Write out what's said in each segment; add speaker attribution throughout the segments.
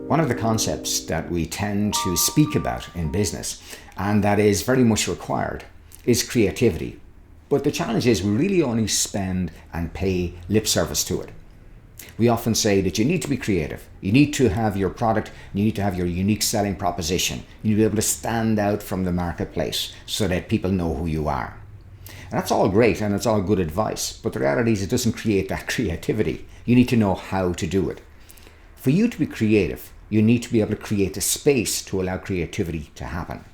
Speaker 1: One of the concepts that we tend to speak about in business, and that is very much required, is creativity. But the challenge is we really only spend and pay lip service to it. We often say that you need to be creative. You need to have your product, you need to have your unique selling proposition. You need to be able to stand out from the marketplace so that people know who you are. And that's all great and it's all good advice, but the reality is it doesn't create that creativity. You need to know how to do it. For you to be creative, you need to be able to create a space to allow creativity to happen.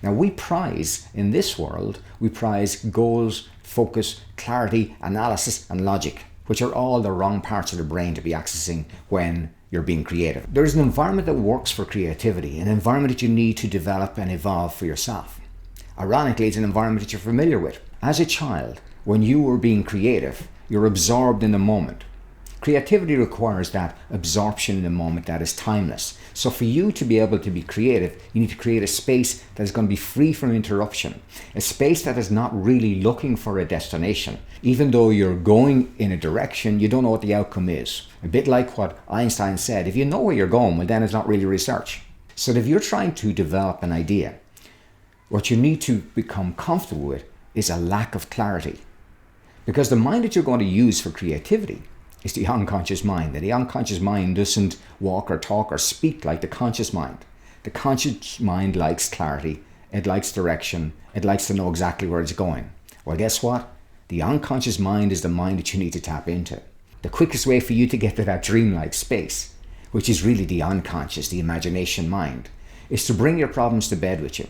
Speaker 1: Now we prize, in this world, we prize goals, focus, clarity, analysis and logic, which are all the wrong parts of the brain to be accessing when you're being creative. There is an environment that works for creativity, an environment that you need to develop and evolve for yourself. Ironically, it's an environment that you're familiar with. As a child, when you were being creative, you're absorbed in the moment. Creativity requires that absorption in the moment that is timeless. So for you to be able to be creative, you need to create a space that is going to be free from interruption. A space that is not really looking for a destination. Even though you're going in a direction, you don't know what the outcome is. A bit like what Einstein said, if you know where you're going, well then it's not really research. So if you're trying to develop an idea, what you need to become comfortable with is a lack of clarity. Because the mind that you're going to use for creativity is the unconscious mind. And the unconscious mind doesn't walk or talk or speak like the conscious mind. The conscious mind likes clarity, it likes direction, it likes to know exactly where it's going. Well, guess what? The unconscious mind is the mind that you need to tap into. The quickest way for you to get to that dreamlike space, which is really the unconscious, the imagination mind, is to bring your problems to bed with you.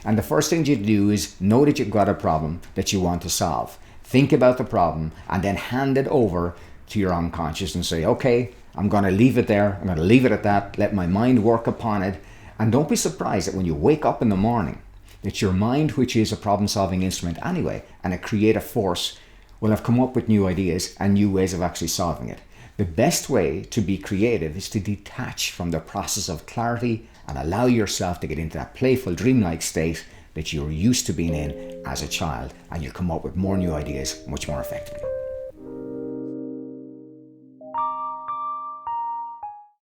Speaker 1: And the first thing you do is know that you've got a problem that you want to solve. Think about the problem and then hand it over to your unconscious and say, okay, I'm going to leave it there. I'm going to leave it at that. Let my mind work upon it. And don't be surprised that when you wake up in the morning, that your mind, which is a problem-solving instrument anyway, and a creative force, will have come up with new ideas and new ways of actually solving it. The best way to be creative is to detach from the process of clarity and allow yourself to get into that playful, dreamlike state that you're used to being in as a child, and you'll come up with more new ideas much more effectively.